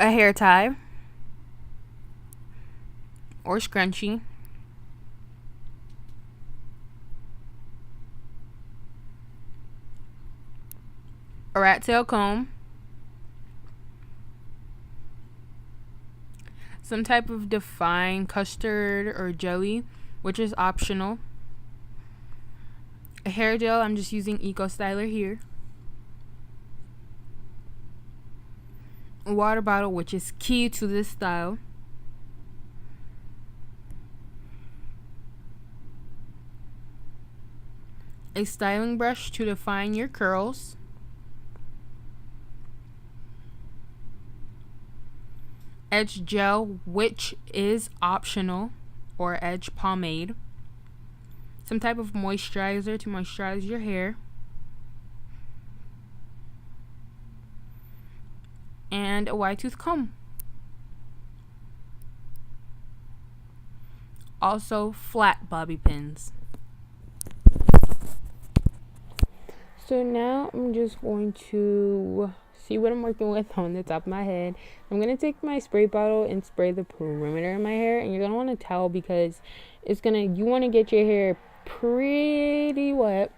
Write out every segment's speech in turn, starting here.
a hair tie or scrunchie, a rat tail comb, some type of defined custard or jelly, which is optional, a hair gel. I'm just using Eco Styler here, a water bottle, which is key to this style, a styling brush to define your curls, edge gel, which is optional, or edge pomade, some type of moisturizer to moisturize your hair, and a wide tooth comb. Also flat bobby pins. So now I'm just going to see what I'm working with on the top of my head. I'm going to take my spray bottle and spray the perimeter of my hair, and you're going to want to towel because you want to get your hair pretty wet,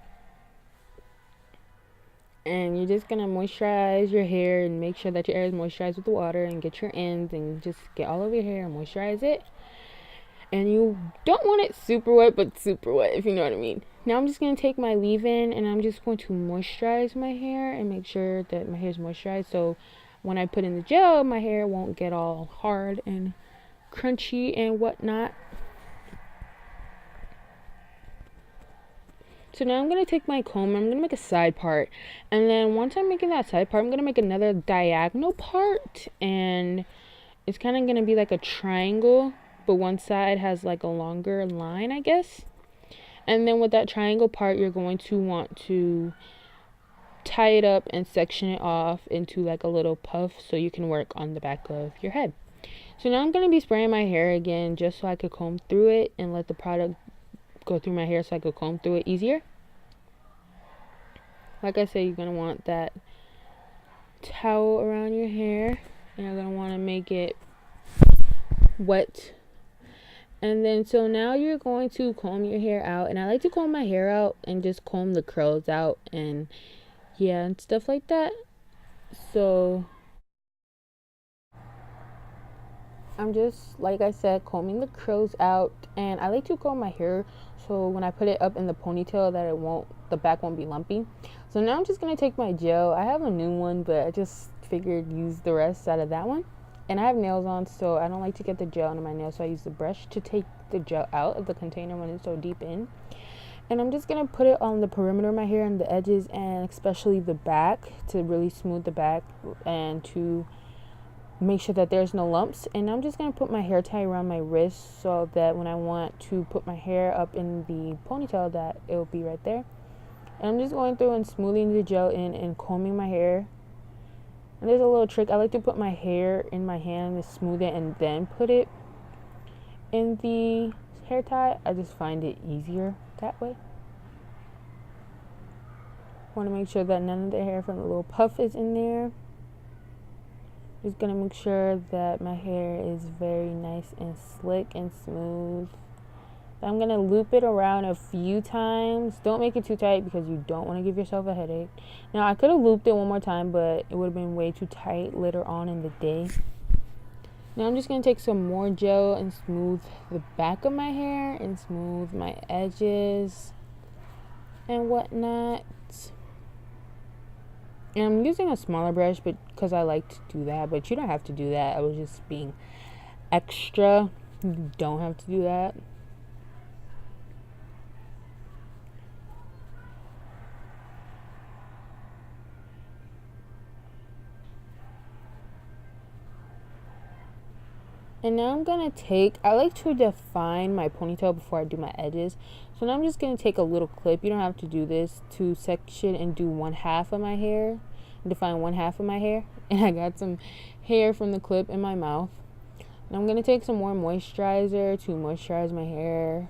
and you're just going to moisturize your hair and make sure that your hair is moisturized with the water, and get your ends and just get all over your hair and moisturize it. And you don't want it super wet, but super wet, if you know what I mean. Now I'm just going to take my leave-in and I'm just going to moisturize my hair and make sure that my hair is moisturized, so when I put in the gel, my hair won't get all hard and crunchy and whatnot. So now I'm going to take my comb, I'm going to make a side part, and then once I'm making that side part, I'm going to make another diagonal part, and it's kind of going to be like a triangle, but one side has like a longer line, I guess. And then with that triangle part, you're going to want to tie it up and section it off into like a little puff so you can work on the back of your head. So now I'm going to be spraying my hair again just so I could comb through it and let the product go through my hair so I could comb through it easier. Like I said, you're going to want that towel around your hair, and you're going to want to make it wet. And then so now you're going to comb your hair out, and I like to comb my hair out and just comb the curls out and and stuff like that. So I'm just, like I said, combing the curls out, and I like to comb my hair so when I put it up in the ponytail that the back won't be lumpy. So now I'm just going to take my gel. I have a new one, but I just figured use the rest out of that one. And I have nails on, so I don't like to get the gel into my nails, so I use the brush to take the gel out of the container when it's so deep in. And I'm just going to put it on the perimeter of my hair and the edges, and especially the back, to really smooth the back and to make sure that there's no lumps. And I'm just going to put my hair tie around my wrist so that when I want to put my hair up in the ponytail, that it will be right there. And I'm just going through and smoothing the gel in and combing my hair. And there's a little trick. I like to put my hair in my hand to smooth it and then put it in the hair tie. I just find it easier that way. Want to make sure that none of the hair from the little puff is in there. Just going to make sure that my hair is very nice and slick and smooth. I'm going to loop it around a few times. Don't make it too tight because you don't want to give yourself a headache. Now, I could have looped it one more time, but it would have been way too tight later on in the day. Now, I'm just going to take some more gel and smooth the back of my hair and smooth my edges and whatnot. And I'm using a smaller brush because I like to do that, but you don't have to do that. I was just being extra. You don't have to do that. And now I'm going to I like to define my ponytail before I do my edges. So now I'm just going to take a little clip. You don't have to do this, to section and do one half of my hair. Define one half of my hair. And I got some hair from the clip in my mouth. And I'm going to take some more moisturizer to moisturize my hair.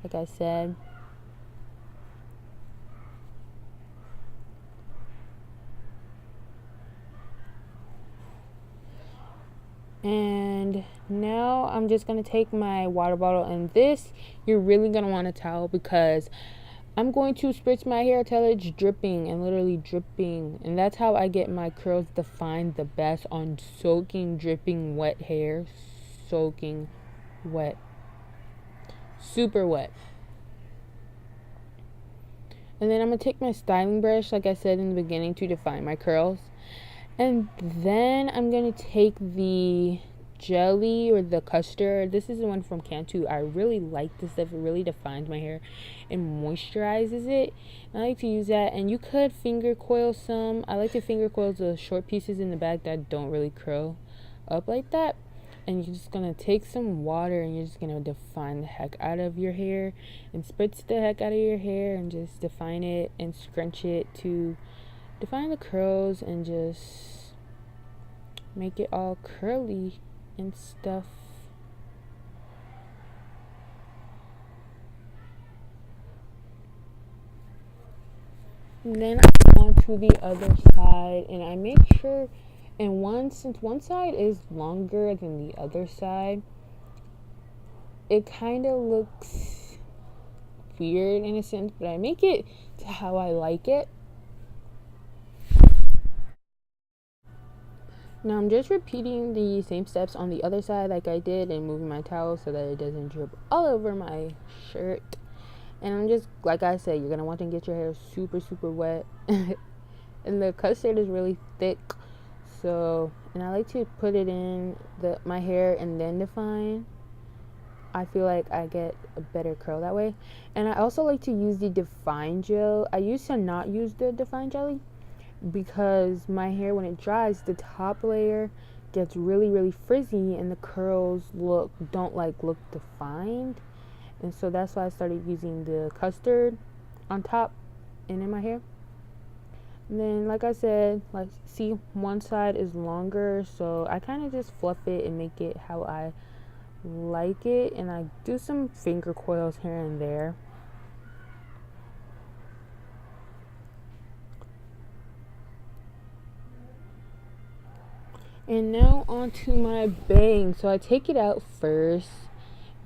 Like I said. And now I'm just going to take my water bottle, and this you're really going to want a towel because I'm going to spritz my hair till it's dripping and literally dripping. And that's how I get my curls defined the best, on soaking, dripping wet hair. Soaking wet. Super wet. And then I'm going to take my styling brush, like I said in the beginning, to define my curls. And then I'm going to take the jelly or the custard. This is the one from Cantu. I really like this stuff. It really defines my hair and moisturizes it. And I like to use that. And you could finger coil some. I like to finger coil the short pieces in the back that don't really curl up like that. And you're just going to take some water and you're just going to define the heck out of your hair and spritz the heck out of your hair and just define it and scrunch it to define the curls and just make it all curly and stuff. And then I go on to the other side and I make sure, and since one side is longer than the other side, it kind of looks weird in a sense, but I make it to how I like it. Now I'm just repeating the same steps on the other side like I did, and moving my towel so that it doesn't drip all over my shirt. And I'm just, like I said, you're going to want to get your hair super, super wet. And the custard is really thick. So, and I like to put it in my hair and then define. I feel like I get a better curl that way. And I also like to use the define gel. I used to not use the define jelly because my hair, when it dries, the top layer gets really, really frizzy and the curls don't look defined. And so that's why I started using the custard on top and in my hair. And then, like I said, see, one side is longer, so I kind of just fluff it and make it how I like it. And I do some finger coils here and there. And now onto my bang. So I take it out first,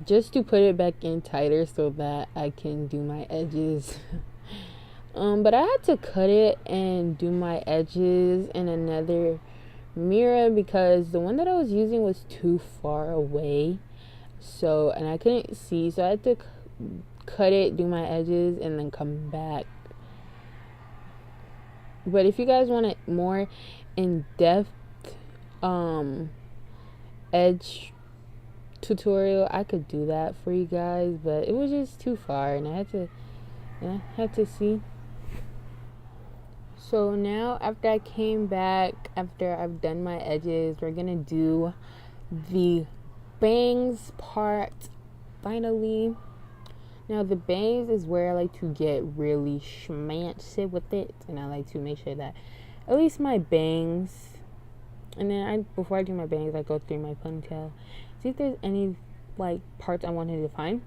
just to put it back in tighter so that I can do my edges. But I had to cut it and do my edges in another mirror because the one that I was using was too far away. So, and I couldn't see, so I had to cut it, do my edges, and then come back. But if you guys want it more in-depth edge tutorial, I could do that for you guys, but it was just too far and I had to see. So now after I came back, after I've done my edges, we're gonna do the bangs part finally. Now the bangs is where I like to get really schmancy with it, and I like to make sure that at least my bangs, and then before I do my bangs, I go through my ponytail, see if there's any parts I want to define.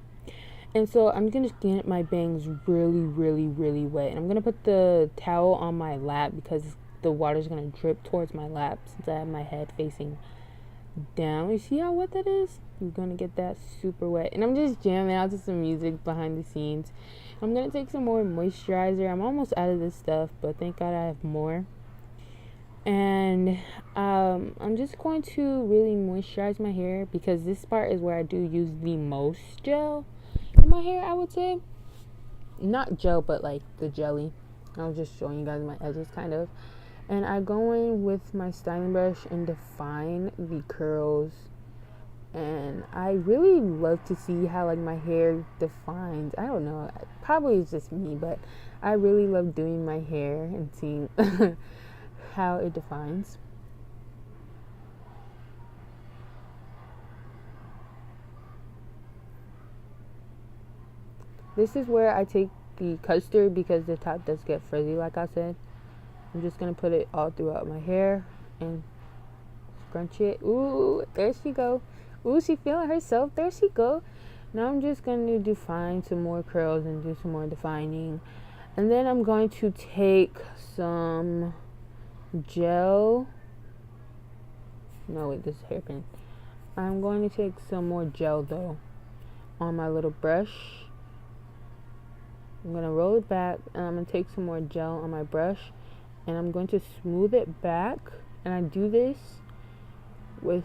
And so I'm gonna get my bangs really, really, really wet, and I'm gonna put the towel on my lap because the water's gonna drip towards my lap since I have my head facing down. You see how wet that is? You're gonna get that super wet. And I'm just jamming out to some music behind the scenes. I'm gonna take some more moisturizer. I'm almost out of this stuff, but thank God I have more. And I'm just going to really moisturize my hair because this part is where I do use the most gel in my hair, I would say. Not gel, but like the jelly. I was just showing you guys my edges kind of. And I go in with my styling brush and define the curls. And I really love to see how my hair defines. I don't know, probably it's just me, but I really love doing my hair and seeing how it defines. This is where I take the custard because the top does get frizzy, like I said. I'm just going to put it all throughout my hair and scrunch it. Ooh, there she go. Ooh, she feeling herself. There she go. Now I'm just going to define some more curls and do some more defining. And then I'm going to take some gel. No, wait, this is hairpin. I'm going to take some more gel though on my little brush. I'm going to roll it back, and I'm going to take some more gel on my brush, and I'm going to smooth it back. And I do this with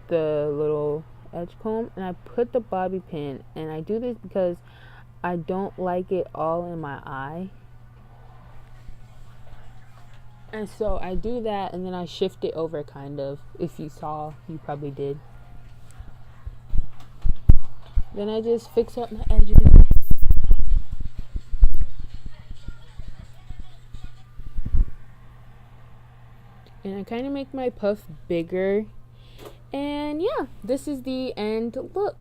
the little edge comb, and I put the bobby pin, and I do this because I don't like it all in my eye. And so I do that, and then I shift it over kind of. If you saw, you probably did. Then I just fix up my edges. And I kind of make my puff bigger. And yeah, this is the end look.